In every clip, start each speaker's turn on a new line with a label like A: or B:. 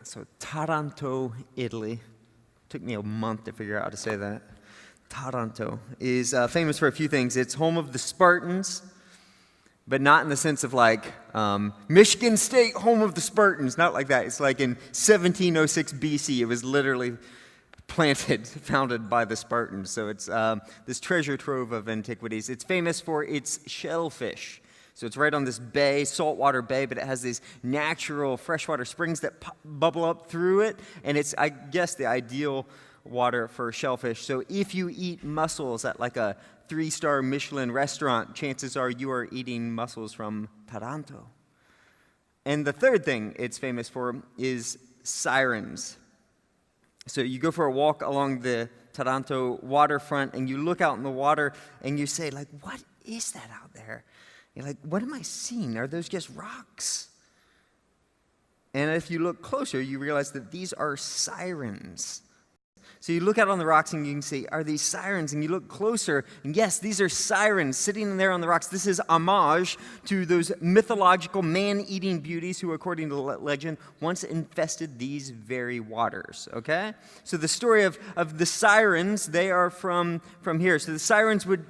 A: So Taranto, Italy. Took me a month to figure out how to say that. Taranto is famous for a few things. It's home of the Spartans, but not in the sense of like Michigan State, home of the Spartans. Not like that. It's like in 1706 BC. It was literally founded by the Spartans. So it's this treasure trove of antiquities. It's famous for its shellfish. So it's right on this bay, saltwater bay, but it has these natural freshwater springs that bubble up through it. And it's, I guess, the ideal water for shellfish. So if you eat mussels at like a 3-star Michelin restaurant, chances are you are eating mussels from Taranto. And the third thing it's famous for is sirens. So you go for a walk along the Taranto waterfront and you look out in the water and you say, like, what is that out there? You're like, what am I seeing? Are those just rocks? And if you look closer, you realize that these are sirens. So you look out on the rocks and you can see, are these sirens? And you look closer, and yes, these are sirens sitting there on the rocks. This is homage to those mythological man-eating beauties who, according to legend, once infested these very waters, okay? So the story of the sirens, they are from here. So the sirens would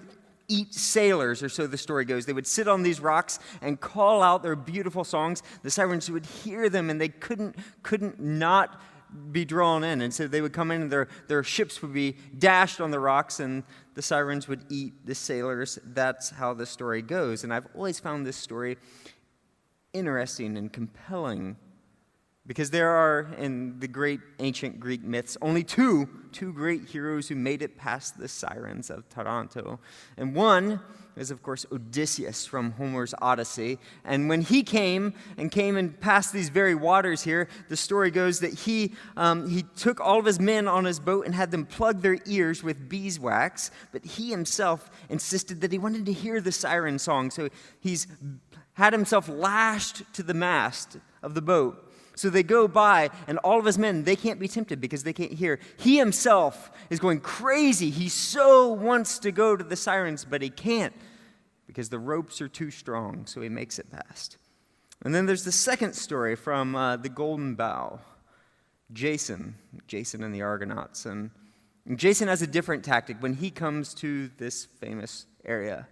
A: eat sailors, or so the story goes. They would sit on these rocks and call out their beautiful songs. The sirens would hear them, and they couldn't not be drawn in. And so they would come in, and their ships would be dashed on the rocks, and the sirens would eat the sailors. That's how the story goes. And I've always found this story interesting and compelling, because there are, in the great ancient Greek myths, only two great heroes who made it past the sirens of Taranto. And one is, of course, Odysseus from Homer's Odyssey. And when he came and passed these very waters here, the story goes that he took all of his men on his boat and had them plug their ears with beeswax, but he himself insisted that he wanted to hear the siren song. So he's had himself lashed to the mast of the boat. So they go by, and all of his men, they can't be tempted because they can't hear. He himself is going crazy. He so wants to go to the sirens, but he can't because the ropes are too strong, so he makes it past. And then there's the second story from the Golden Bough, Jason and the Argonauts. And Jason has a different tactic when he comes to this famous area.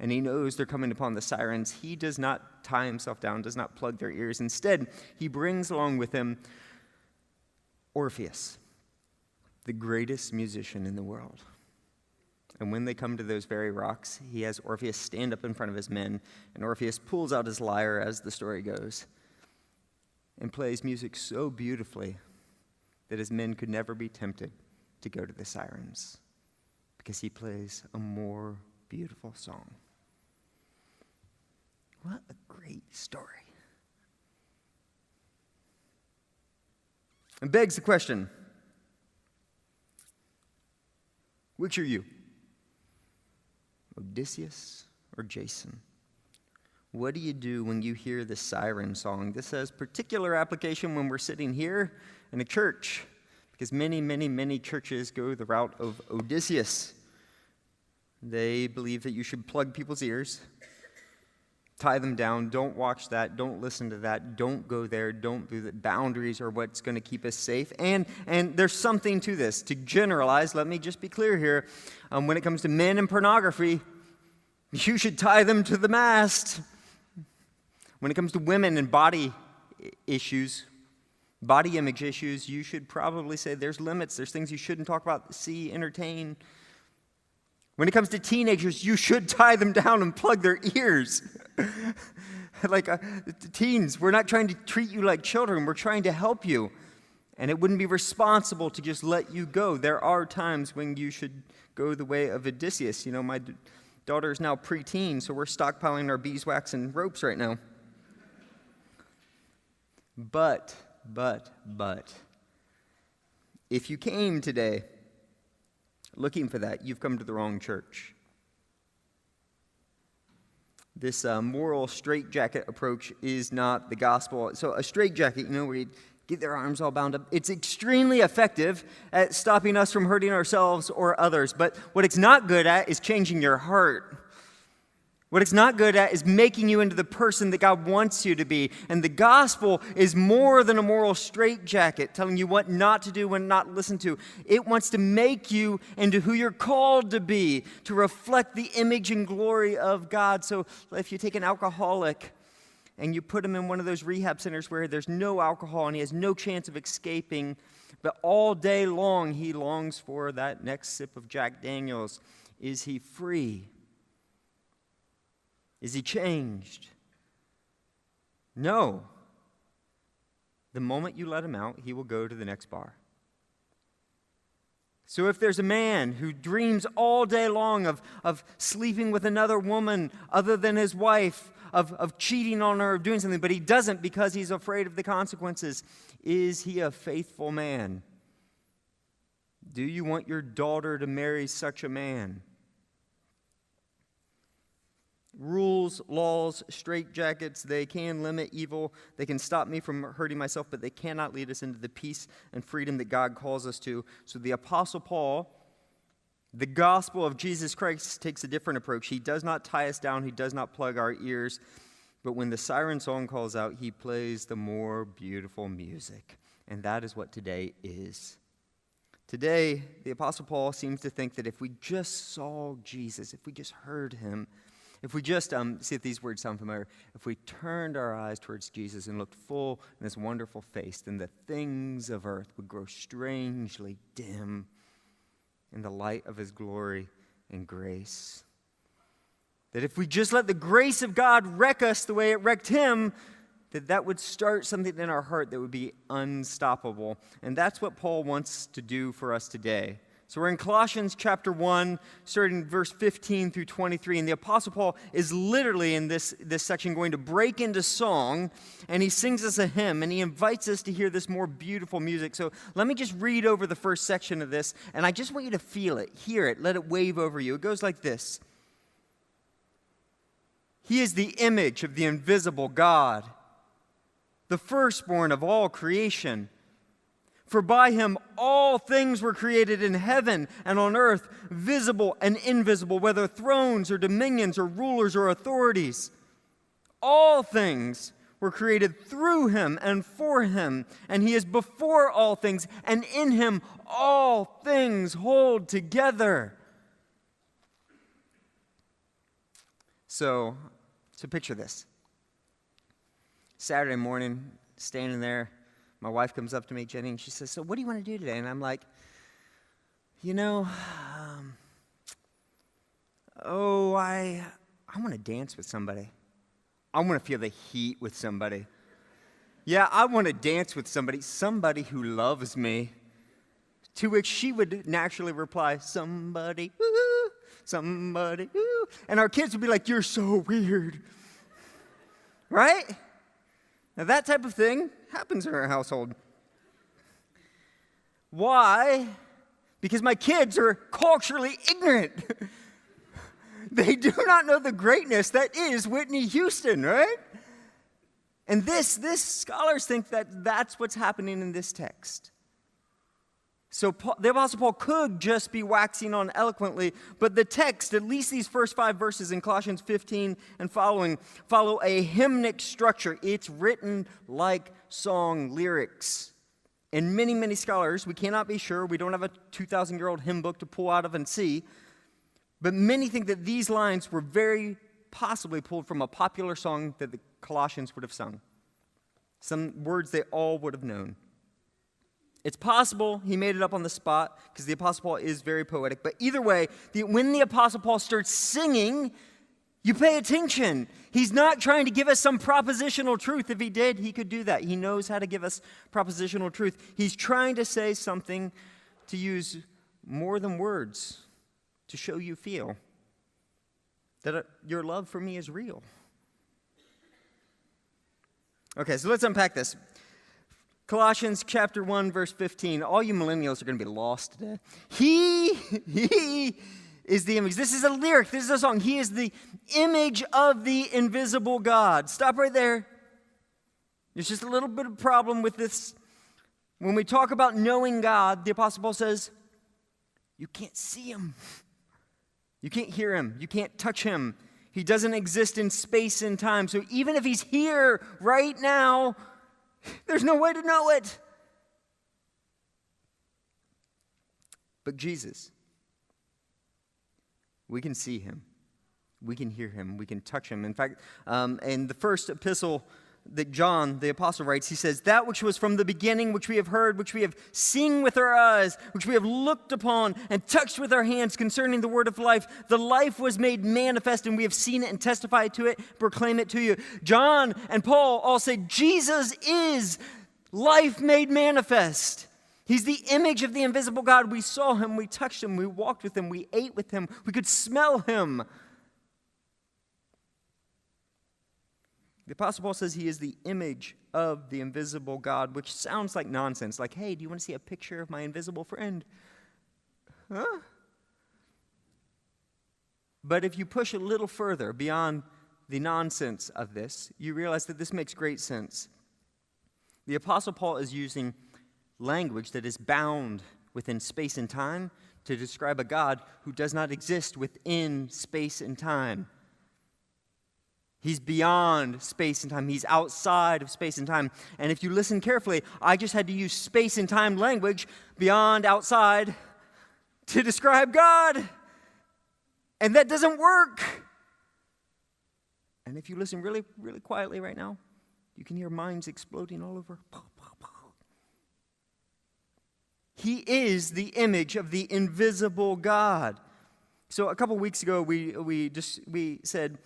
A: And he knows they're coming upon the sirens. He does not tie himself down, does not plug their ears. Instead, he brings along with him Orpheus, the greatest musician in the world. And when they come to those very rocks, he has Orpheus stand up in front of his men, and Orpheus pulls out his lyre, as the story goes, and plays music so beautifully that his men could never be tempted to go to the sirens, because he plays a more beautiful song. What a great story. It begs the question, which are you? Odysseus or Jason? What do you do when you hear the siren song? This has particular application when we're sitting here in a church, because many churches go the route of Odysseus. They believe that you should plug people's ears, tie them down, don't watch that, don't listen to that, don't go there, don't do that. Boundaries are what's going to keep us safe. And there's something to this. To generalize, let me just be clear here. When it comes to men and pornography, you should tie them to the mast. When it comes to women and body issues, body image issues, you should probably say there's limits, there's things you shouldn't talk about, see, entertain. When it comes to teenagers, you should tie them down and plug their ears. Like teens, we're not trying to treat you like children. We're trying to help you. And it wouldn't be responsible to just let you go. There are times when you should go the way of Odysseus. You know, my daughter is now preteen, so we're stockpiling our beeswax and ropes right now. But, if you came today looking for that, you've come to the wrong church. This moral straitjacket approach is not the gospel. So a straitjacket, where you get their arms all bound up, it's extremely effective at stopping us from hurting ourselves or others. But what it's not good at is changing your heart. What it's not good at is making you into the person that God wants you to be. And the gospel is more than a moral straitjacket telling you what not to do, when not listen to. It wants to make you into who you're called to be, to reflect the image and glory of God. So if you take an alcoholic and you put him in one of those rehab centers where there's no alcohol and he has no chance of escaping, but all day long he longs for that next sip of Jack Daniels, is he free? Is he changed? No. The moment you let him out, he will go to the next bar. So if there's a man who dreams all day long of sleeping with another woman other than his wife, of cheating on her, of doing something, but he doesn't because he's afraid of the consequences, is he a faithful man? Do you want your daughter to marry such a man? Rules, laws, straitjackets, they can limit evil. They can stop me from hurting myself, but they cannot lead us into the peace and freedom that God calls us to. So the Apostle Paul, the gospel of Jesus Christ, takes a different approach. He does not tie us down. He does not plug our ears. But when the siren song calls out, he plays the more beautiful music. And that is what today is. Today, the Apostle Paul seems to think that if we just saw Jesus, if we just heard him, if we just, see if these words sound familiar, if we turned our eyes towards Jesus and looked full in his wonderful face, then the things of earth would grow strangely dim in the light of his glory and grace. That if we just let the grace of God wreck us the way it wrecked him, that would start something in our heart that would be unstoppable. And that's what Paul wants to do for us today. So we're in Colossians chapter 1, starting verse 15 through 23, and the Apostle Paul is literally in this section going to break into song, and he sings us a hymn, and he invites us to hear this more beautiful music. So let me just read over the first section of this, and I just want you to feel it, hear it, let it wave over you. It goes like this. He is the image of the invisible God, the firstborn of all creation. For by him all things were created in heaven and on earth, visible and invisible, whether thrones or dominions or rulers or authorities. All things were created through him and for him, and he is before all things, and in him all things hold together. So picture this. Saturday morning, standing there, my wife comes up to me, Jenny, and she says, "So what do you want to do today?" And I'm like, I want to dance with somebody. I want to feel the heat with somebody. Yeah, I want to dance with somebody who loves me. To which she would naturally reply, somebody, ooh, somebody, ooh. And our kids would be like, "You're so weird." Right? Now that type of thing happens in our household. Why? Because my kids are culturally ignorant. They do not know the greatness that is Whitney Houston, right? And this scholars think that that's what's happening in this text. So the Apostle Paul could just be waxing on eloquently, but the text, at least these first 5 verses in Colossians 15 and following, follow a hymnic structure. It's written like song lyrics. And many, many scholars, we cannot be sure, we don't have a 2,000-year-old hymn book to pull out of and see, but many think that these lines were very possibly pulled from a popular song that the Colossians would have sung. Some words they all would have known. It's possible he made it up on the spot because the Apostle Paul is very poetic. But either way, when the Apostle Paul starts singing, you pay attention. He's not trying to give us some propositional truth. If he did, he could do that. He knows how to give us propositional truth. He's trying to say something, to use more than words, to show you feel that your love for me is real. Okay, so let's unpack this. Colossians chapter 1, verse 15. All you millennials are going to be lost today. He is the image. This is a lyric. This is a song. He is the image of the invisible God. Stop right there. There's just a little bit of problem with this. When we talk about knowing God, the Apostle Paul says, you can't see him. You can't hear him. You can't touch him. He doesn't exist in space and time. So even if he's here right now, there's no way to know it. But Jesus, we can see him. We can hear him. We can touch him. In fact, in the first epistle that John, the apostle, writes, he says, that which was from the beginning, which we have heard, which we have seen with our eyes, which we have looked upon and touched with our hands concerning the word of life. The life was made manifest, and we have seen it and testified to it, proclaim it to you. John and Paul all say Jesus is life made manifest. He's the image of the invisible God. We saw him, we touched him, we walked with him, we ate with him, we could smell him. The Apostle Paul says he is the image of the invisible God, which sounds like nonsense. Like, hey, do you want to see a picture of my invisible friend? Huh? But if you push a little further beyond the nonsense of this, you realize that this makes great sense. The Apostle Paul is using language that is bound within space and time to describe a God who does not exist within space and time. He's beyond space and time. He's outside of space and time. And if you listen carefully, I just had to use space and time language, beyond, outside, to describe God. And that doesn't work. And if you listen really, really quietly right now, you can hear minds exploding all over. He is the image of the invisible God. So a couple weeks ago, we said,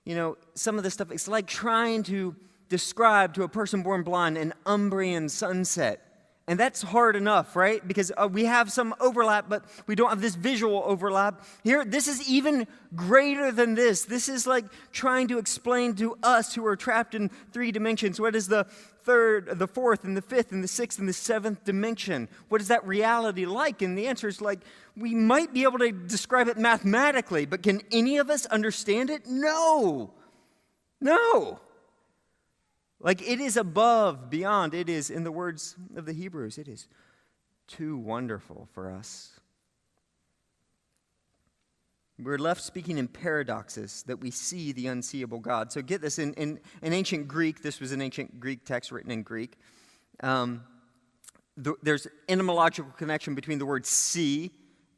A: you know, some of this stuff, it's like trying to describe to a person born blind an Umbrian sunset. And that's hard enough, right? Because we have some overlap, but we don't have this visual overlap. Here, this is even greater than this. This is like trying to explain to us who are trapped in 3 dimensions. What is the third, the fourth, and the fifth, and the sixth, and the seventh dimension? What is that reality like? And the answer is like, we might be able to describe it mathematically, but can any of us understand it? No. No. Like it is above, beyond. It is, in the words of the Hebrews, it is too wonderful for us. We're left speaking in paradoxes that we see the unseeable God. So get this, in ancient Greek, this was an ancient Greek text written in Greek. There's etymological connection between the word see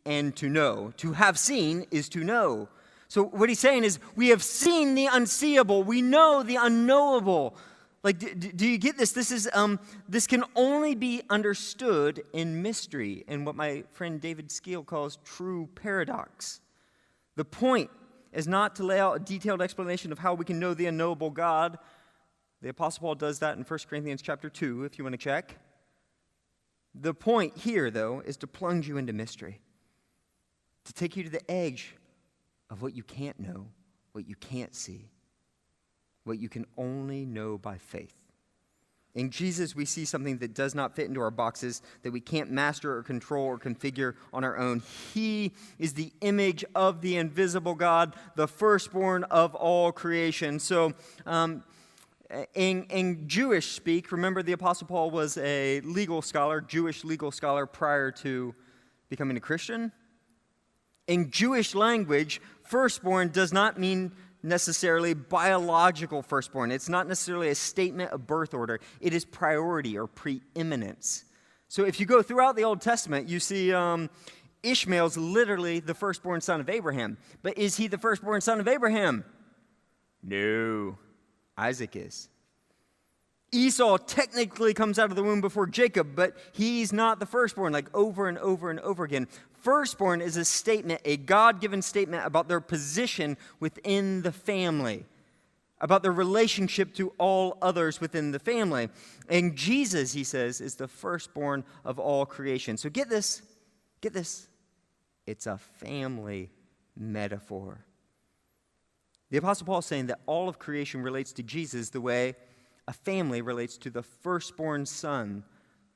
A: and to know. To have seen is to know. So what he's saying is, we have seen the unseeable. We know the unknowable. Like, do you get this? This can only be understood in mystery, in what my friend David Skeel calls true paradox. The point is not to lay out a detailed explanation of how we can know the unknowable God. The Apostle Paul does that in 1 Corinthians chapter 2, if you want to check. The point here, though, is to plunge you into mystery, to take you to the edge of what you can't know, what you can't see, what you can only know by faith. In Jesus, we see something that does not fit into our boxes, that we can't master or control or configure on our own. He is the image of the invisible God, the firstborn of all creation. So, in Jewish speak, remember the Apostle Paul was a legal scholar, Jewish legal scholar prior to becoming a Christian. In Jewish language, firstborn does not mean necessarily biological firstborn. It's not necessarily a statement of birth order. It is priority or preeminence. So if you go throughout the Old Testament, you see Ishmael's literally the firstborn son of Abraham. But is he the firstborn son of Abraham? No. Isaac is. Esau technically comes out of the womb before Jacob, but he's not the firstborn, like over and over and over again. Firstborn is a statement, a God-given statement about their position within the family, about their relationship to all others within the family. And Jesus, he says, is the firstborn of all creation. So get this. It's a family metaphor. The Apostle Paul is saying that all of creation relates to Jesus the way a family relates to the firstborn son,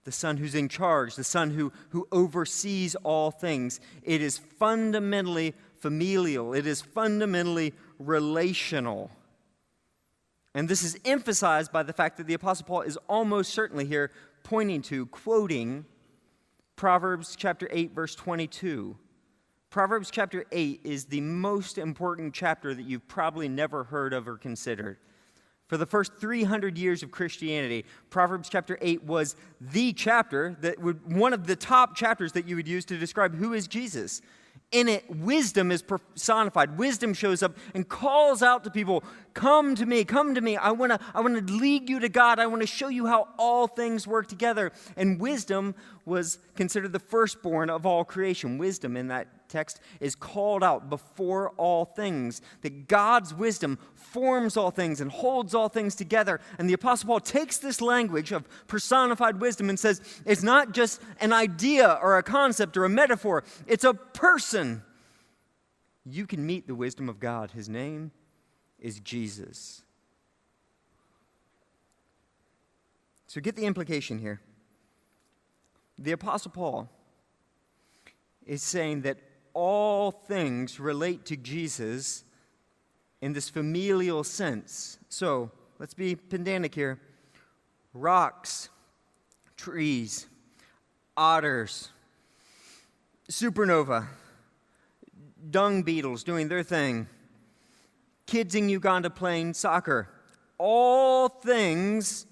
A: the son who's in charge, the son who oversees all things. It is fundamentally familial. It is fundamentally relational. And this is emphasized by the fact that the Apostle Paul is almost certainly here pointing to, quoting Proverbs chapter 8, verse 22. Proverbs chapter 8 is the most important chapter that you've probably never heard of or considered. For the first 300 years of Christianity, Proverbs chapter 8 was the chapter one of the top chapters that you would use to describe who is Jesus. In it, wisdom is personified. Wisdom shows up and calls out to people, come to me, come to me. I want to lead you to God. I want to show you how all things work together. And wisdom was considered the firstborn of all creation. Wisdom in that text is called out before all things. That God's wisdom forms all things and holds all things together. And the Apostle Paul takes this language of personified wisdom and says, it's not just an idea or a concept or a metaphor. It's a person. You can meet the wisdom of God. His name is Jesus. So get the implication here. The Apostle Paul is saying that all things relate to Jesus in this familial sense. So let's be pedantic here. Rocks, trees, otters, supernova, dung beetles doing their thing, kids in Uganda playing soccer. All things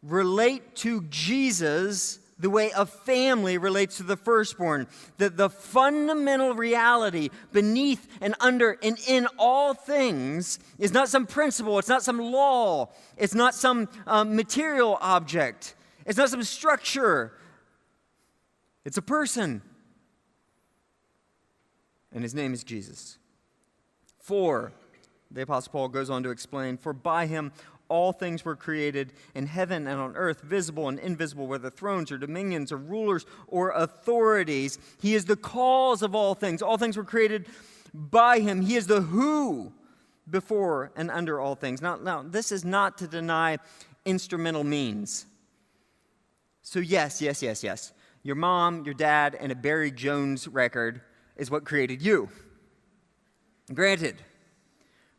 A: relate to Jesus the way a family relates to the firstborn. That the fundamental reality beneath and under and in all things is not some principle, it's not some law, it's not some material object, it's not some structure. It's a person. And his name is Jesus. For, the Apostle Paul goes on to explain, for by him all things were created in heaven and on earth, visible and invisible, whether thrones or dominions or rulers or authorities. He is the cause of all things. All things were created by him. He is the who before and under all things. Now, this is not to deny instrumental means. So yes. Your mom, your dad, and a Barry Jones record is what created you. Granted.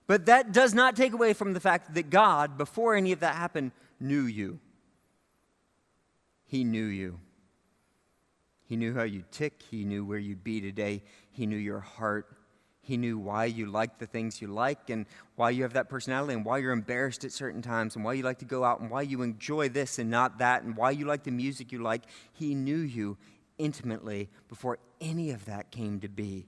A: But that does not take away from the fact that God, before any of that happened, knew you. He knew you. He knew how you'd tick. He knew where you'd be today. He knew your heart. He knew why you like the things you like and why you have that personality and why you're embarrassed at certain times and why you like to go out and why you enjoy this and not that and why you like the music you like. He knew you intimately before any of that came to be.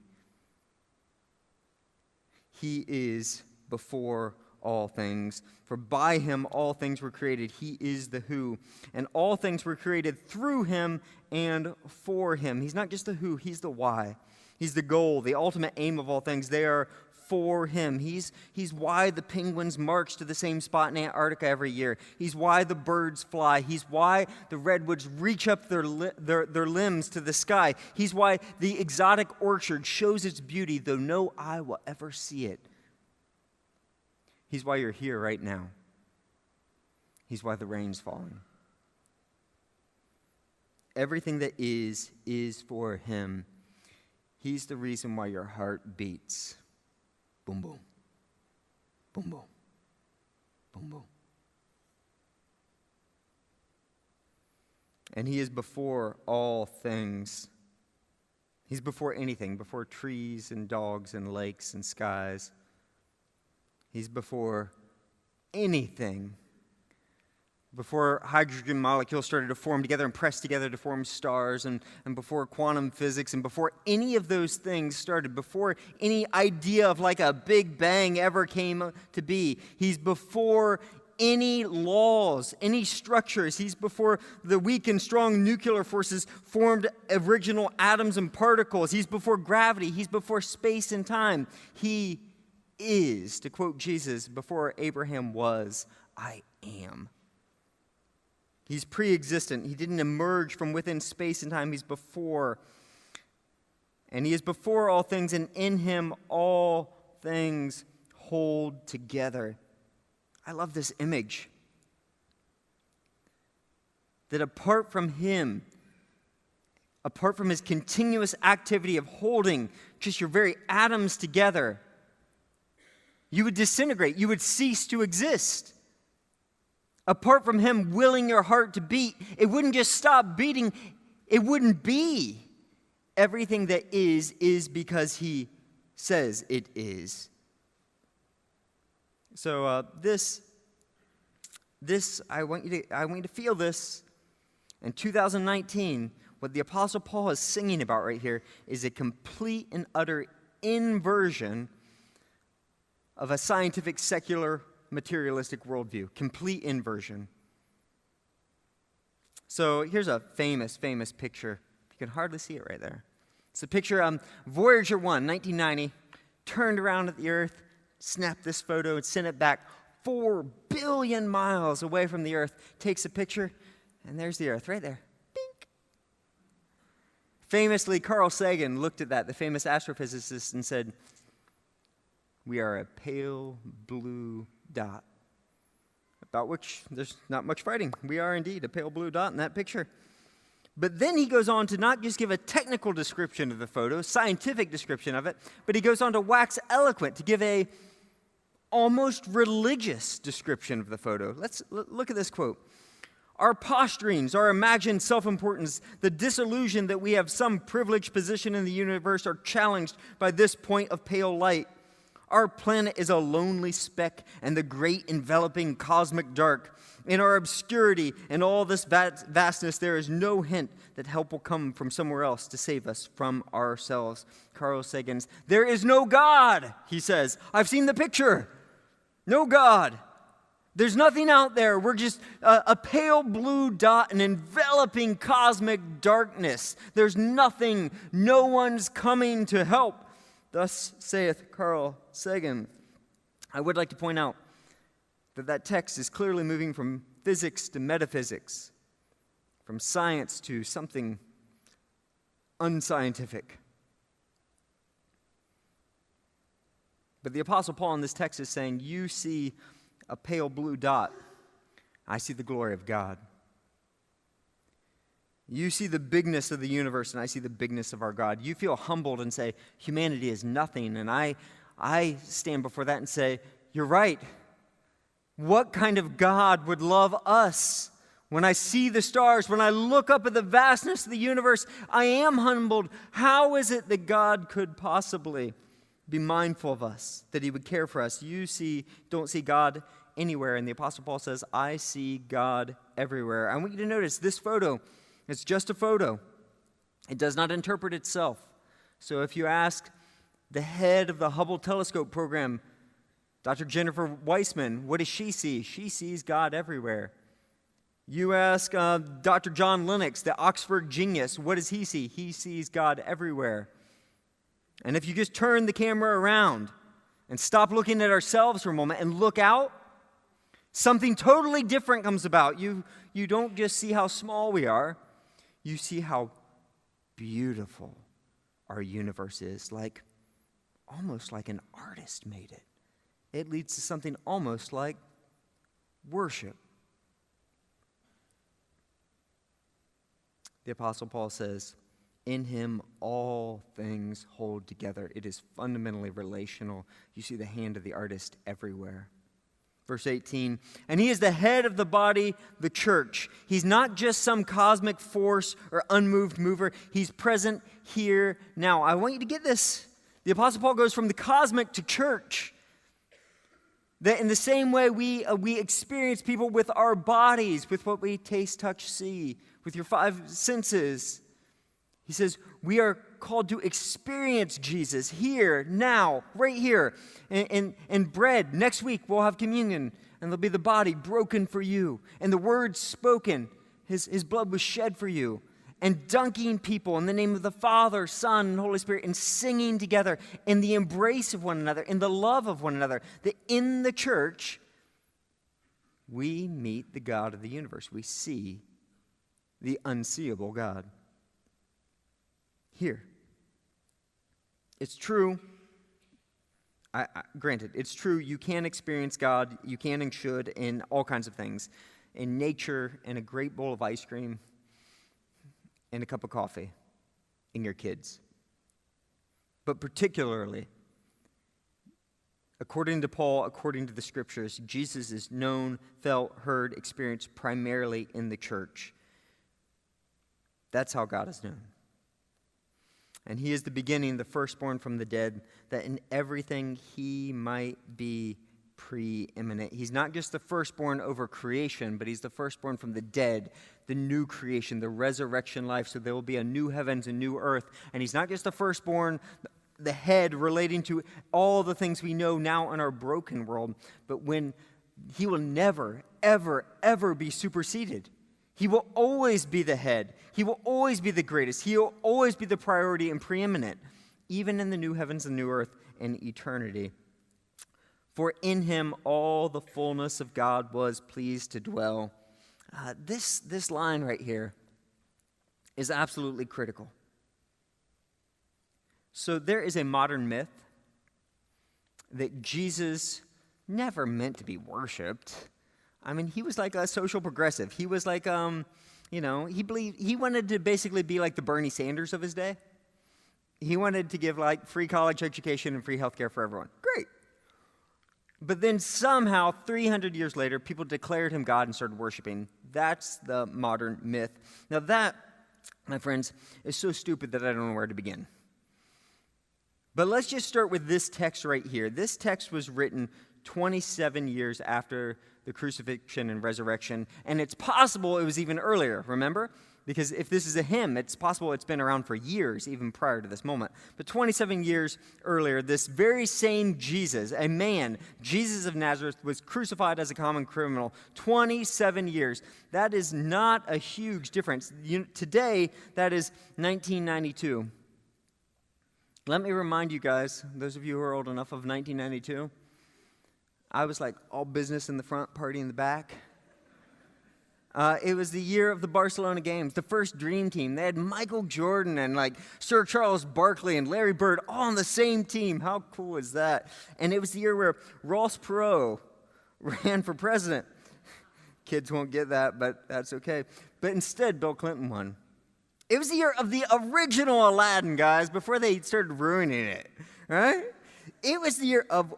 A: He is before all things. For by him all things were created. He is the who. And all things were created through him and for him. He's not just the who, he's the why. He's the goal, the ultimate aim of all things. They are for him. He's why the penguins march to the same spot in Antarctica every year. He's why the birds fly. He's why the redwoods reach up their limbs to the sky. He's why the exotic orchard shows its beauty, though no eye will ever see it. He's why you're here right now. He's why the rain's falling. Everything that is for him. He's the reason why your heart beats. Boom, boom. Boom, boom. Boom, boom. And he is before all things. He's before anything, before trees and dogs and lakes and skies. He's before anything. Before hydrogen molecules started to form together and press together to form stars, and before quantum physics, and before any of those things started, before any idea of like a big bang ever came to be, he's before any laws, any structures. He's before the weak and strong nuclear forces formed original atoms and particles. He's before gravity. He's before space and time. He is, to quote Jesus, before Abraham was, I am. He's pre-existent. He didn't emerge from within space and time. He's before. And he is before all things, and in him all things hold together. I love this image. That apart from him, apart from his continuous activity of holding just your very atoms together, you would disintegrate. You would cease to exist. Apart from him willing your heart to beat, it wouldn't just stop beating. It wouldn't be. Everything that is because he says it is. So this I want you to feel this. In 2019, what the Apostle Paul is singing about right here is a complete and utter inversion of a scientific, secular, materialistic worldview. Complete inversion. So here's a famous picture. You can hardly see it right there. It's a picture of Voyager 1, 1990, turned around at the Earth, snapped this photo, and sent it back 4 billion miles away from the Earth. Takes a picture, and there's the Earth right there. Dink. Famously, Carl Sagan looked at that, the famous astrophysicist, and said, "We are a pale blue dot," about which there's not much fighting. We are indeed a pale blue dot in that picture. But then he goes on to not just give a technical description of the photo, scientific description of it, but he goes on to wax eloquent, to give a almost religious description of the photo. Let's look at this quote. "Our posturings, our imagined self-importance, the disillusion that we have some privileged position in the universe are challenged by this point of pale light. Our planet is a lonely speck in the great enveloping cosmic dark. In our obscurity and all this vastness, there is no hint that help will come from somewhere else to save us from ourselves." Carl Sagan, "There is no God," he says. "I've seen the picture. No God. There's nothing out there. We're just a pale blue dot in enveloping cosmic darkness. There's nothing. No one's coming to help. Thus saith Carl Sagan." I would like to point out that text is clearly moving from physics to metaphysics, from science to something unscientific. But the Apostle Paul in this text is saying, you see a pale blue dot, I see the glory of God. You see the bigness of the universe, and I see the bigness of our God. You feel humbled and say, humanity is nothing, and I stand before that and say, you're right. What kind of God would love us? When I see the stars, when I look up at the vastness of the universe, I am humbled. How is it that God could possibly be mindful of us, that he would care for us? You don't see God anywhere, and the Apostle Paul says, I see God everywhere. I want you to notice this photo. It's just a photo. It does not interpret itself. So if you ask the head of the Hubble telescope program, Dr. Jennifer Weissman, what does she see? She sees God everywhere. You ask Dr. John Lennox, the Oxford genius, what does he see? He sees God everywhere. And if you just turn the camera around and stop looking at ourselves for a moment and look out, something totally different comes about. You don't just see how small we are, you see how beautiful our universe is, almost like an artist made it. It leads to something almost like worship. The Apostle Paul says, in him all things hold together. It is fundamentally relational. You see the hand of the artist everywhere. Verse 18, and he is the head of the body, the church. He's not just some cosmic force or unmoved mover. He's present here now. I want you to get this. The Apostle Paul goes from the cosmic to church. That in the same way we experience people with our bodies, with what we taste, touch, see, with your 5 senses. He says we are called to experience Jesus here, now, right here. And bread, next week we'll have communion, and there'll be the body broken for you, and the words spoken, his blood was shed for you. And dunking people in the name of the Father, Son, and Holy Spirit, and singing together in the embrace of one another, in the love of one another. That in the church, we meet the God of the universe. We see the unseeable God. Here. It's true. Granted, it's true you can experience God, you can and should in all kinds of things. In nature, in a great bowl of ice cream, and a cup of coffee, and your kids. But particularly, according to Paul, according to the scriptures, Jesus is known, felt, heard, experienced primarily in the church. That's how God is known. And he is the beginning, the firstborn from the dead, that in everything he might be preeminent. He's not just the firstborn over creation, but he's the firstborn from the dead, the new creation, the resurrection life. So there will be a new heavens and new earth. And he's not just the firstborn, the head relating to all the things we know now in our broken world, but when he will never, ever, ever be superseded. He will always be the head. He will always be the greatest. He will always be the priority and preeminent, even in the new heavens and new earth and eternity. For in him all the fullness of God was pleased to dwell. This line right here is absolutely critical. So there is a modern myth that Jesus never meant to be worshipped. I mean, he was like a social progressive. He was like, he wanted to basically be like the Bernie Sanders of his day. He wanted to give like free college education and free healthcare for everyone. Great. But then somehow, 300 years later, people declared him God and started worshiping. That's the modern myth. Now that, my friends, is so stupid that I don't know where to begin. But let's just start with this text right here. This text was written 27 years after the crucifixion and resurrection, and it's possible it was even earlier, remember? Because if this is a hymn, it's possible it's been around for years, even prior to this moment. But 27 years earlier, this very same Jesus, a man, Jesus of Nazareth, was crucified as a common criminal. 27 years. That is not a huge difference. Today, that is 1992. Let me remind you guys, those of you who are old enough, of 1992. I was like all business in the front, party in the back. It was the year of the Barcelona games, the first dream team. They had Michael Jordan and like Sir Charles Barkley and Larry Bird all on the same team. How cool is that? And it was the year where Ross Perot ran for president. Kids won't get that, but that's okay. But instead, Bill Clinton won. It was the year of the original Aladdin, guys, before they started ruining it, right? It was the year of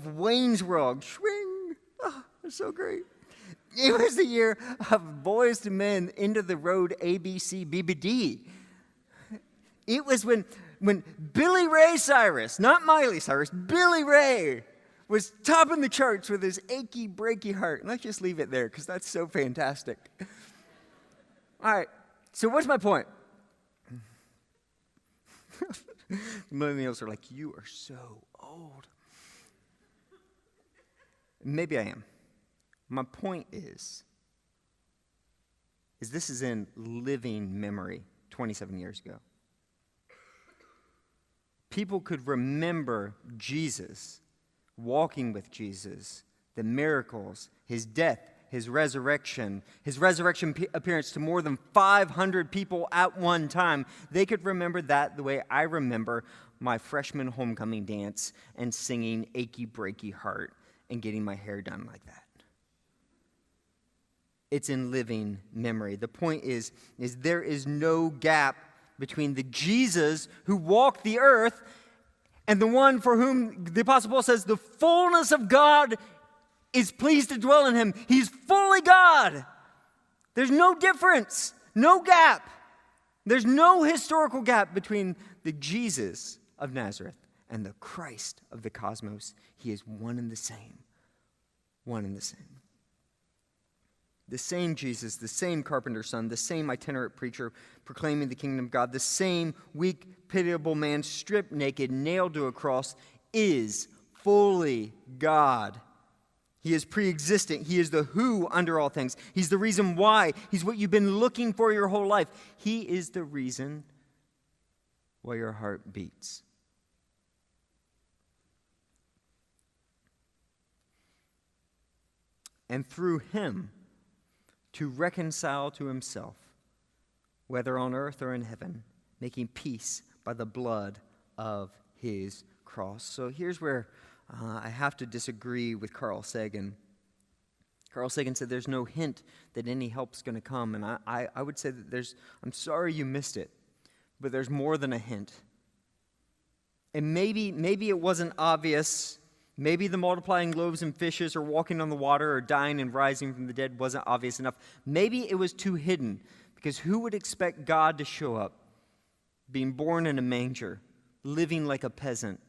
A: Wayne's World. Swing. Oh, it's so great. It was the year of Boys to Men, Into the Road, ABC, BBD. It was when Billy Ray Cyrus, not Miley Cyrus, Billy Ray, was topping the charts with his achy, breaky heart. And let's just leave it there because that's so fantastic. All right. So what's my point? Millennials are like, you are so old. Maybe I am. My point is this is in living memory 27 years ago. People could remember Jesus, walking with Jesus, the miracles, his death, his resurrection appearance to more than 500 people at one time. They could remember that the way I remember my freshman homecoming dance and singing Achy Breaky Heart and getting my hair done like that. It's in living memory. The point is there is no gap between the Jesus who walked the earth and the one for whom the Apostle Paul says the fullness of God is pleased to dwell in him. He's fully God. There's no difference, no gap. There's no historical gap between the Jesus of Nazareth and the Christ of the cosmos. He is one and the same. One and the same. The same Jesus, the same carpenter's son, the same itinerant preacher proclaiming the kingdom of God, the same weak, pitiable man stripped naked, nailed to a cross, is fully God. He is pre-existent. He is the who under all things. He's the reason why. He's what you've been looking for your whole life. He is the reason why your heart beats. And through him, to reconcile to himself, whether on earth or in heaven, making peace by the blood of his cross. So here's where I have to disagree with Carl Sagan. Carl Sagan said there's no hint that any help's going to come. And I would say that I'm sorry you missed it, but there's more than a hint. And maybe it wasn't obvious. Maybe the multiplying loaves and fishes or walking on the water or dying and rising from the dead wasn't obvious enough. Maybe it was too hidden, because who would expect God to show up being born in a manger, living like a peasant,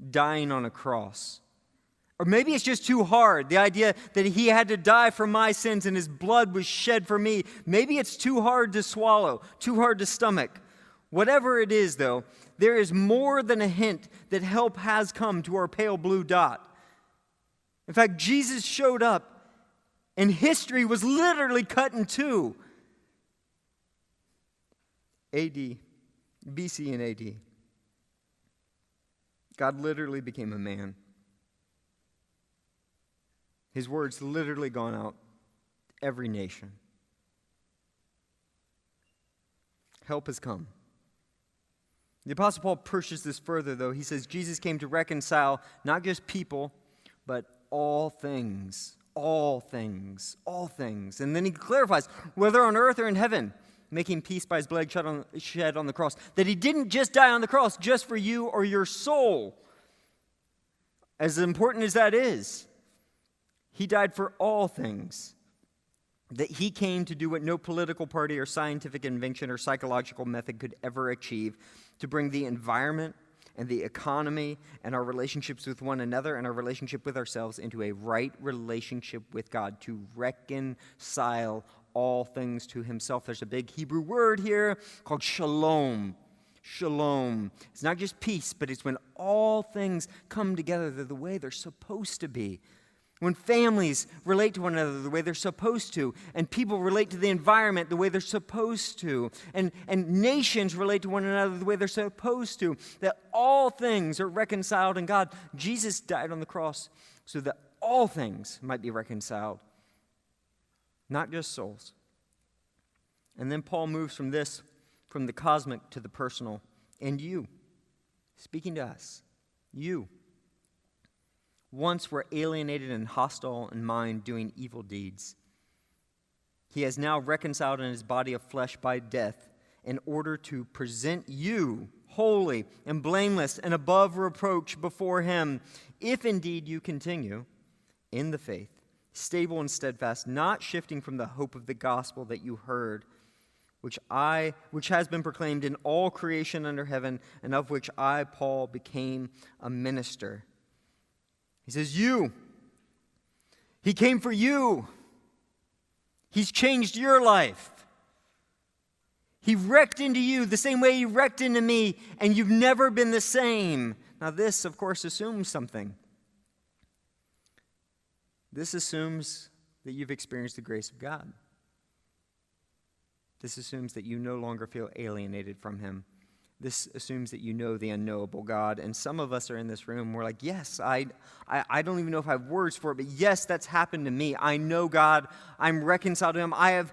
A: dying on a cross. Or maybe it's just too hard, the idea that he had to die for my sins and his blood was shed for me. Maybe it's too hard to swallow, too hard to stomach. Whatever it is, though, there is more than a hint that help has come to our pale blue dot. In fact, Jesus showed up and history was literally cut in two. AD, BC and AD. God literally became a man. His words literally gone out to every nation. Help has come. The Apostle Paul pushes this further, though. He says Jesus came to reconcile not just people, but all things. All things. All things. And then he clarifies, whether on earth or in heaven, making peace by his blood shed on the cross. That he didn't just die on the cross just for you or your soul. As important as that is, he died for all things. That he came to do what no political party or scientific invention or psychological method could ever achieve, to bring the environment and the economy and our relationships with one another and our relationship with ourselves into a right relationship with God, to reconcile all things to himself. There's a big Hebrew word here called shalom. Shalom. It's not just peace, but it's when all things come together the way they're supposed to be. When families relate to one another the way they're supposed to, and people relate to the environment the way they're supposed to, and nations relate to one another the way they're supposed to, that all things are reconciled in God. Jesus died on the cross so that all things might be reconciled, not just souls. And then Paul moves from the cosmic to the personal. And you, speaking to us, you, once were alienated and hostile in mind, doing evil deeds. He has now reconciled in his body of flesh by death, in order to present you holy and blameless and above reproach before him, if indeed you continue in the faith, stable and steadfast, not shifting from the hope of the gospel that you heard, which has been proclaimed in all creation under heaven, and of which I, Paul, became a minister. He says, you. He came for you. He's changed your life. He wrecked into you the same way he wrecked into me, and you've never been the same. Now this, of course, assumes something. This assumes that you've experienced the grace of God. This assumes that you no longer feel alienated from him. This assumes that you know the unknowable God. And some of us are in this room, we're like, yes, I don't even know if I have words for it, but yes, that's happened to me. I know God. I'm reconciled to him. I have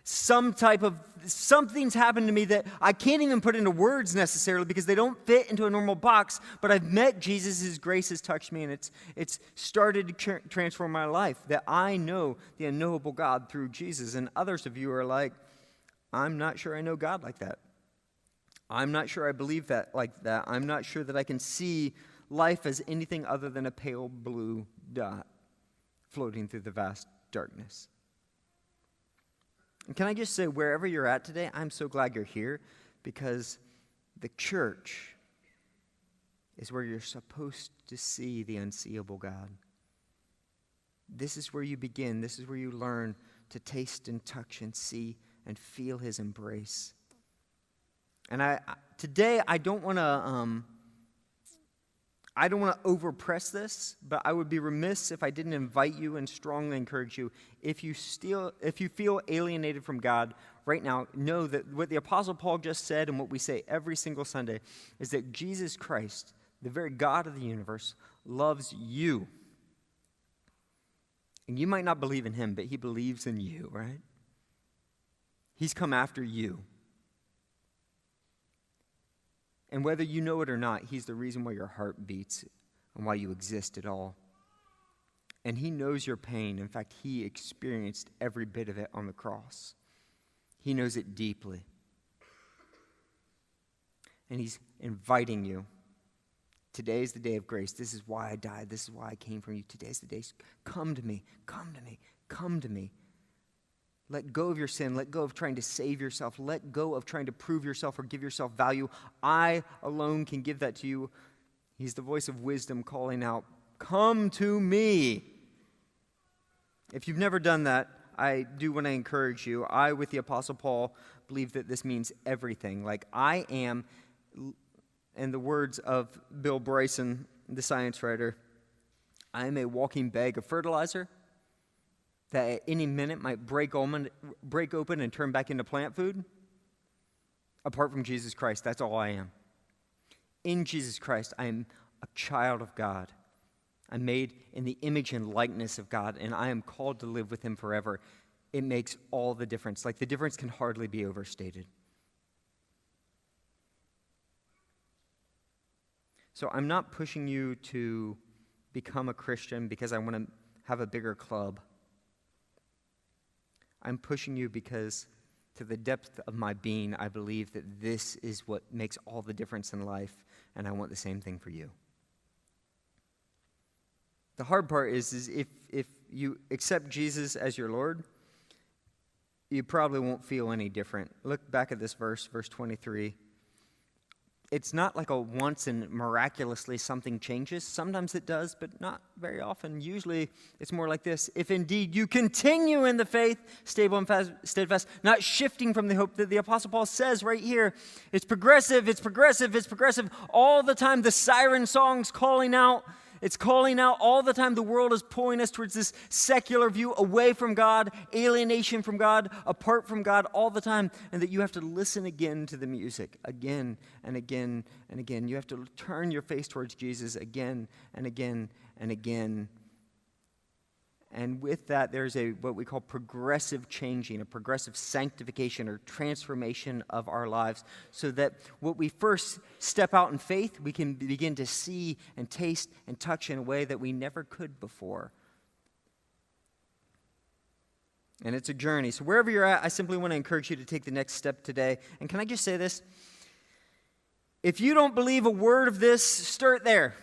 A: something's happened to me that I can't even put into words necessarily because they don't fit into a normal box, but I've met Jesus. His grace has touched me, and it's started to transform my life, that I know the unknowable God through Jesus. And others of you are like, I'm not sure I know God like that. I'm not sure I believe that like that. I'm not sure that I can see life as anything other than a pale blue dot floating through the vast darkness. And can I just say, wherever you're at today, I'm so glad you're here, because the church is where you're supposed to see the unseeable God. This is where you begin. This is where you learn to taste and touch and see and feel his embrace. And today I don't want to overpress this, but I would be remiss if I didn't invite you and strongly encourage you. If you feel alienated from God right now, know that what the Apostle Paul just said and what we say every single Sunday is that Jesus Christ, the very God of the universe, loves you. And you might not believe in him, but he believes in you, right? He's come after you. And whether you know it or not, he's the reason why your heart beats and why you exist at all. And he knows your pain. In fact, he experienced every bit of it on the cross. He knows it deeply. And he's inviting you. Today is the day of grace. This is why I died. This is why I came from you. Today is the day. Come to me. Come to me. Come to me. Let go of your sin. Let go of trying to save yourself. Let go of trying to prove yourself or give yourself value. I alone can give that to you. He's the voice of wisdom calling out, come to me. If you've never done that, I do want to encourage you. I, with the Apostle Paul, believe that this means everything. Like I am, in the words of Bill Bryson, the science writer, I am a walking bag of fertilizer that at any minute might break open and turn back into plant food. Apart from Jesus Christ, that's all I am. In Jesus Christ, I am a child of God. I'm made in the image and likeness of God, and I am called to live with him forever. It makes all the difference. Like the difference can hardly be overstated. So I'm not pushing you to become a Christian because I want to have a bigger club. I'm pushing you because to the depth of my being, I believe that this is what makes all the difference in life, and I want the same thing for you. The hard part is if you accept Jesus as your Lord, you probably won't feel any different. Look back at this verse 23. It's not like a once and miraculously something changes. Sometimes it does, but not very often. Usually it's more like this. If indeed you continue in the faith, stable and steadfast, not shifting from the hope that the Apostle Paul says right here. It's progressive, it's progressive, it's progressive. All the time the siren song's calling out. It's calling out all the time. The world is pulling us towards this secular view, away from God, alienation from God, apart from God all the time, and that you have to listen again to the music again and again and again. You have to turn your face towards Jesus again and again and again. And with that, there's what we call progressive changing, a progressive sanctification or transformation of our lives, so that what we first step out in faith, we can begin to see and taste and touch in a way that we never could before. And it's a journey. So wherever you're at, I simply want to encourage you to take the next step today. And can I just say this? If you don't believe a word of this, start there.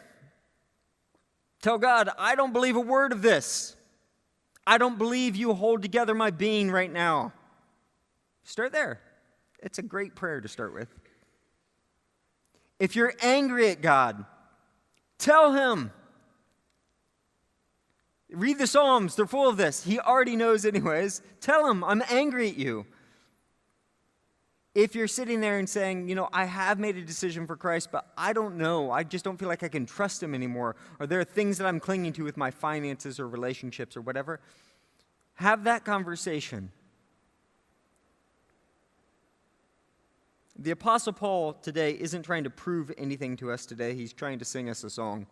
A: Tell God, I don't believe a word of this. I don't believe you hold together my being right now. Start there. It's a great prayer to start with. If you're angry at God, tell him. Read the Psalms. They're full of this. He already knows anyways. Tell him, I'm angry at you. If you're sitting there and saying, I have made a decision for Christ, but I don't know. I just don't feel like I can trust him anymore. Or there are things that I'm clinging to with my finances or relationships or whatever. Have that conversation. The Apostle Paul today isn't trying to prove anything to us today. He's trying to sing us a song.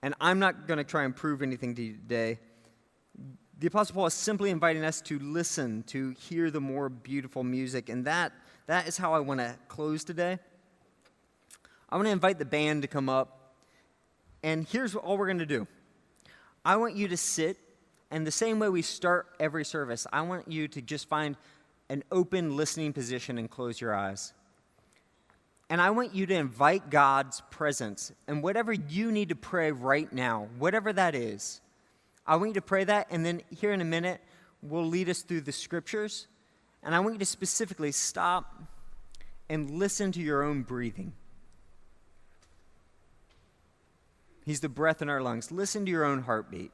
A: And I'm not going to try and prove anything to you today. The Apostle Paul is simply inviting us to listen, to hear the more beautiful music. And that is how I want to close today. I want to invite the band to come up. And here's all we're going to do. I want you to sit, and the same way we start every service, I want you to just find an open listening position and close your eyes. And I want you to invite God's presence. And whatever you need to pray right now, whatever that is, I want you to pray that, and then here in a minute, we'll lead us through the scriptures. And I want you to specifically stop and listen to your own breathing. He's the breath in our lungs. Listen to your own heartbeat.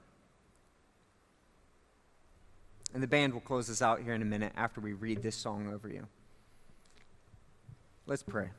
A: And the band will close us out here in a minute after we read this song over you. Let's pray.